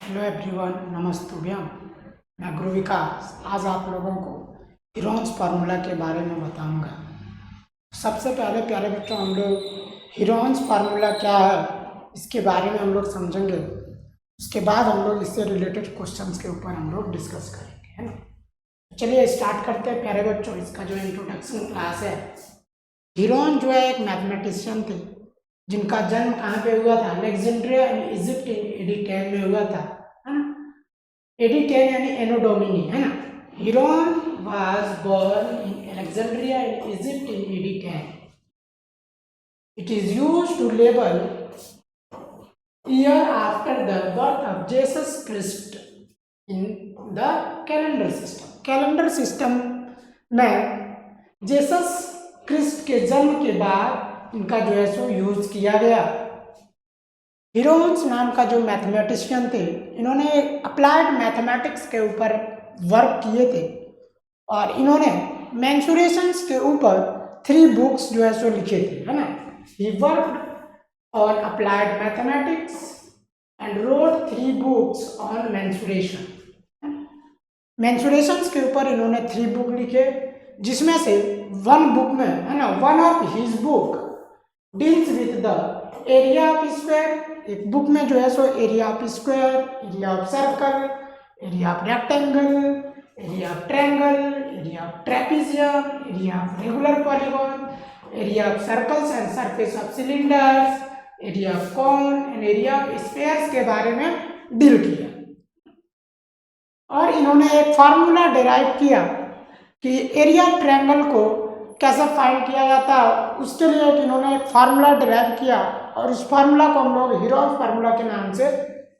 Hello everyone, नमस्तुभ्यम। मैं गुरु विकास आज आप लोगों को हीरोन्स फार्मूला के बारे में बताऊंगा। सबसे पहले प्यारे बच्चों, हम लोग हीरोन्स फार्मूला क्या है इसके बारे में हम लोग समझेंगे। उसके बाद हम लोग इससे रिलेटेड क्वेश्चंस के ऊपर हम लोग डिस्कस करेंगे, है ना। चलिए स्टार्ट करते हैं प्यारे बच्चों। इसका जो इंट्रोडक्शन क्लास है, हीरोन जो है एक मैथमेटिशियन थे जिनका जन्म कहाँ पे हुआ था? Alexandria in Egypt in AD 10 में हुआ था, है ना। एडी 10 यानी एनो डोमिनी, है ना। Heron was born in Alexandria in Egypt in AD 10. It is used to label year after the birth of Jesus Christ in the calendar system. Calendar system में Jesus Christ के जन्म के बाद इनका जो है सो यूज किया गया। हीरोन्स नाम का जो मैथमेटिशियन थे, इन्होंने अप्लाइड मैथमेटिक्स के ऊपर वर्क किए थे और इन्होंने मेंसुरेशंस के ऊपर 3 बुक्स जो है सो लिखे थे, है ना। He worked on applied mathematics and wrote 3 books on mensuration. Mensurations के ऊपर इन्होंने 3 बुक लिखे, जिसमें से 1 बुक में, है ना, one of his book deals with the area of square. एक बुक में जो है सो area of square, area of circle, area of rectangle, area of triangle, area of trapezium, area of regular polygon, area of circles and surface of cylinders, area of cone and area of spheres के बारे में deal किया। और इन्होंने एक formula derive किया कि area of triangle को कैसे फाइंड किया जाता है। उसके लिए इन्होंने एक फार्मूला डिराइव किया और उस फार्मूला को हम लोग हीरोन्स फार्मूला के नाम से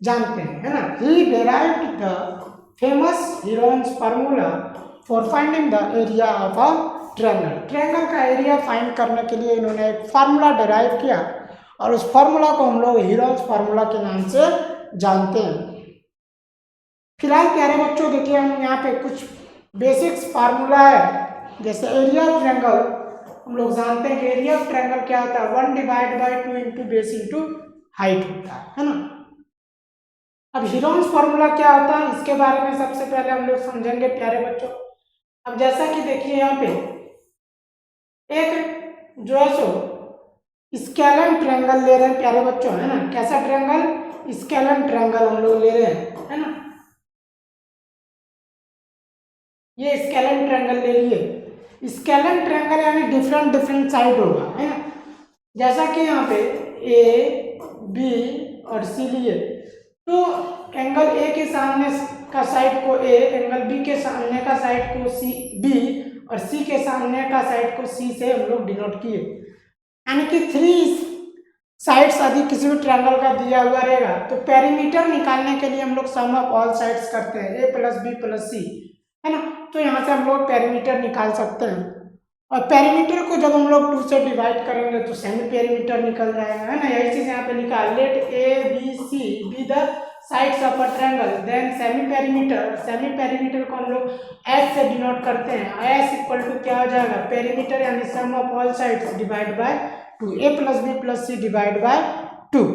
जानते हैं, है ना। He derived the famous Heron's formula for finding the area of a triangle. Triangle का एरिया फाइंड करने के लिए इन्होंने एक फार्मूला डिराइव किया और उस फार्मूला को हम लोग हीरोन्स फार्मूला के नाम से जानते हैं। फिलहाल प्यारे बच्चों देखिए, हम यहाँ पे कुछ बेसिक्स फार्मूला है। जैसे एरिया ऑफ ट्रायंगल हम लोग जानते हैं कि एरिया ऑफ ट्रायंगल क्या होता है? 1 divide by 2 into base into height होता है ना। अब हीरोन्स फार्मूला क्या होता है इसके बारे में सबसे पहले हम लोग समझेंगे प्यारे बच्चों। अब जैसा कि देखिए यहाँ पे एक जो है सो स्केलन ट्रायंगल ले रहे हैं प्यारे बच्चों, है ना। कैसा ट्रायंगल? स्केलन ट्रायंगल हम लोग ले रहे हैं, है ना। ये स्केलन ट्रायंगल ले लिए। स्केलन ट्रायंगल यानी डिफरेंट साइड होगा, है ना। जैसा कि यहाँ पे ए बी और सी लिए, तो एंगल ए के सामने का साइड को ए, एंगल बी के सामने का साइड को सी बी और सी के सामने का साइड को सी से हम लोग डिनोट किए। यानी कि 3 साइड्स यदि किसी भी ट्रायंगल का दिया हुआ रहेगा तो पेरीमीटर निकालने के लिए हम लोग सम ऑफ ऑल साइड्स करते हैं, ए प्लस बी प्लस सी, है ना। तो यहाँ से हम लोग पेरीमीटर निकाल सकते हैं और पेरीमीटर को जब हम लोग 2 से डिवाइड करेंगे तो सेमी पेरीमीटर निकल जाएगा, है ना। यही चीज यहाँ पे लिखा है, let A B C be the sides of a triangle then semi perimeter. Semi perimeter को हम लोग एस से डिनोट करते हैं। एस इक्वल टू क्या हो जाएगा? पेरीमीटर यानी sum of all sides divide by 2, a plus b plus c divide by 2।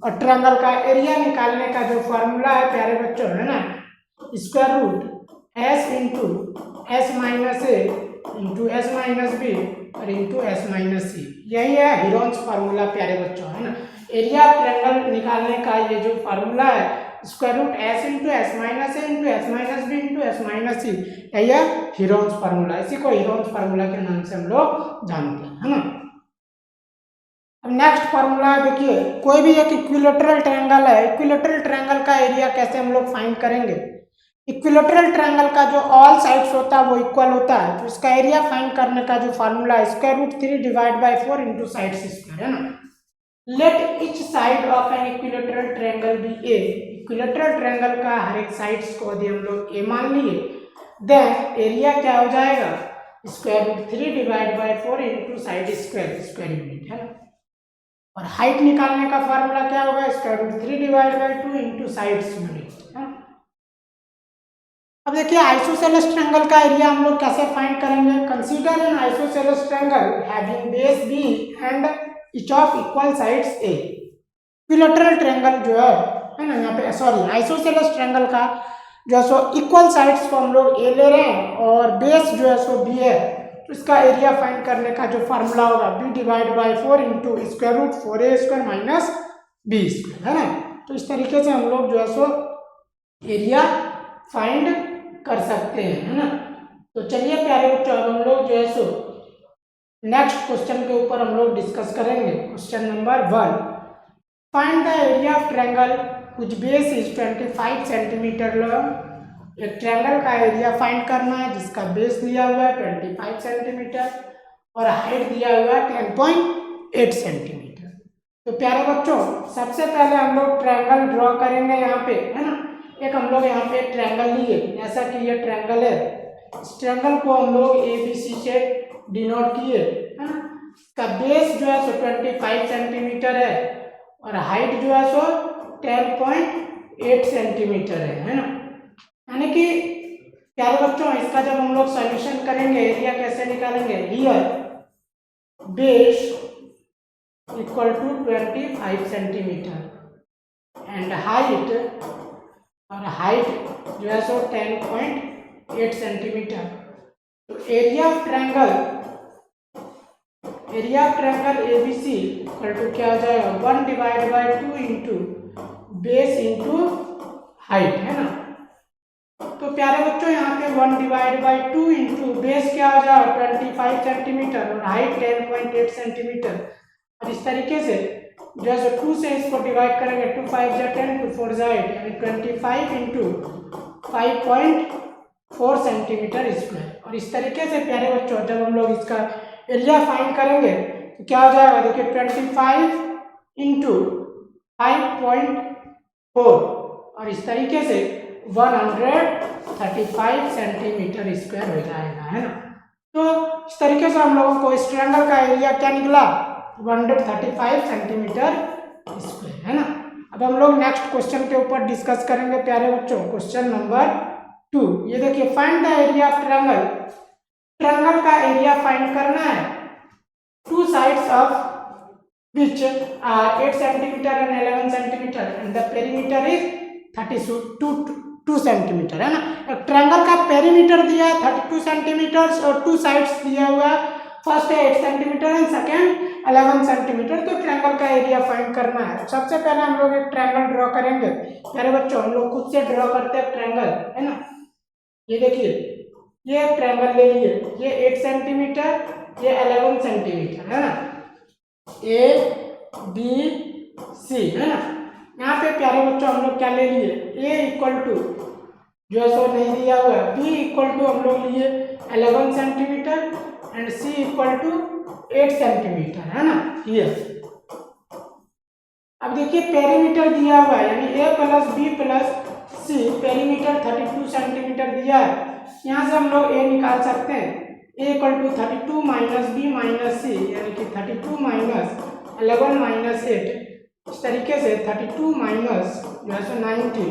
और ट्रायंगल का एरिया निकालने का जो फॉर्मूला है प्यारे बच्चों, है ना, square root s into s minus a into s minus b और इंटू एस माइनस सी। यही है हीरोन्स फार्मूला प्यारे बच्चों, है ना। एरिया ऑफ ट्रायंगल निकालने का ये जो फार्मूला है, square root s into s minus a into s minus b into s minus c, यही है हीरोन्स फार्मूला। इसी को हीरोन्स फार्मूला के नाम से हम लोग जानते हैं, है ना। अब नेक्स्ट फार्मूला देखिए, कोई भी एक इक्विलेटरल ट्रायंगल है, इक्विलेटरल ट्रायंगल का एरिया कैसे हम लोग फाइंड करेंगे? इक्विलेटरल ट्रायंगल का जो ऑल साइड्स होता है वो इक्वल होता है, तो इसका एरिया फाइंड करने का जो फार्मूला है, square root 3 divide by 4 into sides square, है ना। Let each side of an equilateral triangle be A. Equilateral triangle का हर एक साइड्स को यदि हम लोग ए मान लिए, देन एरिया क्या हो जाएगा? Square root 3 divide by 4 into side square, square unit, है ना। और हाइट निकालने का फार्मूला क्या होगा? Square root 3 divide by 2 into sides unit, है ना। अब देखिए आइसोसेलेस ट्रायंगल का एरिया हम लोग कैसे फाइंड करेंगे? Consider an isosceles triangle having base B and each of equal sides A. Equilateral triangle जो है है ना, यहाँ पे सॉरी आइसोसेलेस ट्रायंगल का जो है सो इक्वल साइड्स को हम लोग ए ले रहे हैं और बेस जो है सो बी है, तो इसका एरिया फाइंड करने का जो फार्मूला होगा B divide by 4 into square root 4a square minus B square, है ना। तो इस तरीके से हम लोग जो है सो एरिया फाइंड कर सकते हैं, है ना। तो चलिए प्यारे बच्चों, अब हम लोग जो है सो नेक्स्ट क्वेश्चन के ऊपर हम लोग डिस्कस करेंगे। Question number 1, find the area of triangle which base is 25 centimetre long. एक ट्रायंगल का एरिया फाइंड करना है जिसका बेस दिया हुआ है 25 सेंटीमीटर और हाइट दिया हुआ है 10.8 सेंटीमीटर। तो प्यारे बच्चों, सबसे पहले हम लोग ट्रायंगल ड्रॉ करेंगे यहाँ पे, है ना। एक हम लोग यहाँ पे ट्रायंगल लिए, जैसा कि ये ट्रायंगल है, इस ट्रायंगल को हम लोग ABC से डिनोट किए, है ना। इसका बेस जो है सो 25 सेंटीमीटर है और हाइट जो है सो 10.8 सेंटीमीटर है ना। यानी कि प्यारे बच्चों, इसका जब हम लोग सॉल्यूशन करेंगे एरिया कैसे निकालेंगे, here base equal to 25 centimetre and height, और हाइट जो है सो 10.8 सेंटीमीटर। तो area of triangle ABC equal to क्या हो जाएगा 1 divide by 2 into base into height, है ना। तो प्यारे बच्चों, यहाँ पे 1 डिवाइड बाई 2 इंटू बेस क्या हो जाएगा 25 सेंटीमीटर और हाइट 10.8 सेंटीमीटर। और इस तरीके से जो है 2 से इसको डिवाइड करेंगे, 2 5 जा 10, 2 4 जा 8, यानी 25 इंटू 5.4 सेंटीमीटर स्क्वायर। और इस तरीके से प्यारे बच्चों, जब हम लोग इसका एरिया फाइंड करेंगे तो क्या हो जाएगा, देखिए 25 इंटू 5.4 और इस तरीके से 135 सेंटीमीटर स्क्वायर हो जाएगा, है ना। तो इस तरीके से हम लोगों को इस ट्रायंगल का एरिया क्या निकला 135 सेंटीमीटर स्क्वायर, है ना। अब हम लोग नेक्स्ट क्वेश्चन के ऊपर डिस्कस करेंगे प्यारे बच्चों। क्वेश्चन नंबर 2, ये देखिए, find the area of triangle. Triangle का एरिया फाइंड करना है, two sides of which are 8 centimetre and 11 centimetre and the perimeter is 32 centimetre, है ना। एक ट्रायंगल का पेरीमीटर दिया है 32 सेंटीमीटर और टू साइड्स दिया हुआ है, फर्स्ट है 8 सेंटीमीटर एंड सेकेंड 11 सेंटीमीटर। तो ट्रायंगल का एरिया फाइंड करना है। सबसे पहले हम लोग एक ट्रायंगल ड्रॉ करेंगे प्यारे बच्चों, हम लोग खुद से ड्रॉ करते हैं ट्रायंगल, है ना। ये देखिए, ये ट्रायंगल ले लिए, ये 8 सेंटीमीटर, ये 11 सेंटीमीटर, है ना, ABC, है ना। यहाँ पे प्यारे बच्चों हम लोग क्या ले लिए, A इक्वल टू जो है सो नहीं दिया हुआ है, B इक्वल टू हम लोग लिए 11 centimetre and C equal to 8 centimetre, है ना। ये अब देखिए पेरीमीटर दिया हुआ है, यानी A plus B plus C, perimeter 32 centimetre दिया है। यहाँ से हम लोग A निकाल सकते हैं, A equal to 32 minus B minus C, यानी कि 32 माइनस 11 माइनस 8, इस तरीके से 32 माइनस जो है सो 90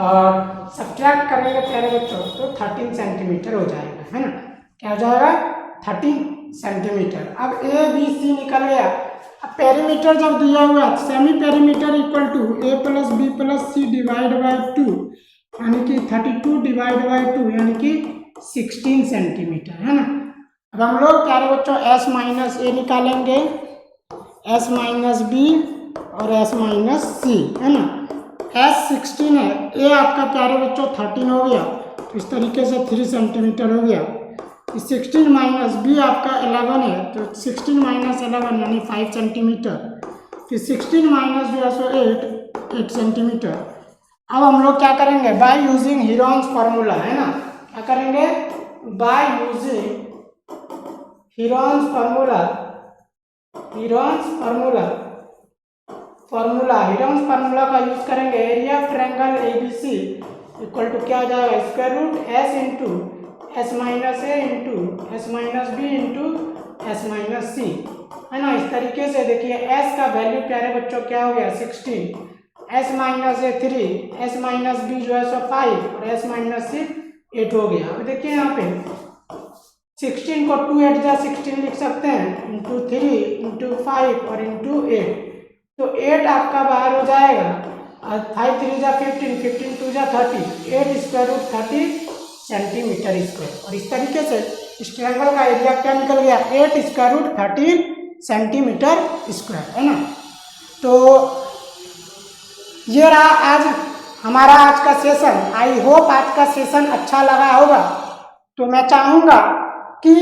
और सब्ट्रैक्ट करेंगे प्यारे बच्चों तो 13 सेंटीमीटर हो जाएगा, है ना। क्या हो जाएगा 13 सेंटीमीटर। अब ABC निकल गया। अब पेरीमीटर जब दिया हुआ, semi perimeter equal to A plus B plus C divide by 2, यानी कि 32 डिवाइड बाई 2 यानी कि 16 सेंटीमीटर, है ना। अब हम लोग प्यारे बच्चों S माइनस A निकालेंगे, S माइनस B और S माइनस C, है ना। S 16 है, A आपका प्यारे बच्चों 13 हो गया, तो इस तरीके से 3 सेंटीमीटर हो गया। 16 माइनस B आपका 11 है, तो 16 माइनस 11 यानी 5 सेंटीमीटर, फिर 16 माइनस जो है सो 8 सेंटीमीटर। अब हम लोग क्या करेंगे, बाय यूजिंग हीरोन्स फार्मूला, है ना। क्या करेंगे, by using Heron's formula, Heron's formula का यूज करेंगे। Area of triangle ABC equal to क्या हो जाएगा, square root S into S minus A into S minus B into S minus C, है ना। इस तरीके से देखिए S का वैल्यू प्यारे बच्चों क्या हो गया 16, S minus A 3, S minus B जो है सो 5 और S माइनस C 8 हो गया। अब देखिए यहाँ पे 16 को 2 8 जा 16 लिख सकते हैं, इंटू 3 इंटू 5 और इंटू 8, तो 8 आपका बाहर हो जाएगा फाइव थ्री जा 15, 15 टू जा 30, 8 स्क्वायर रूट 30 सेंटीमीटर स्क्वायर। और इस तरीके से इस ट्रायंगल का एरिया क्या निकल गया, 8 स्क्वायर रूट 30 सेंटीमीटर स्क्वायर, है ना। तो ये रहा आज हमारा आज का सेशन। आई होप आज का सेशन अच्छा लगा होगा। तो मैं चाहूँगा कि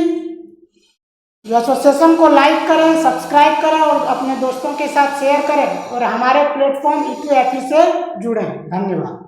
जो एसोसिएशन को लाइक करें, सब्सक्राइब करें और अपने दोस्तों के साथ शेयर करें और हमारे प्लेटफॉर्म E2FE से जुड़ें। धन्यवाद।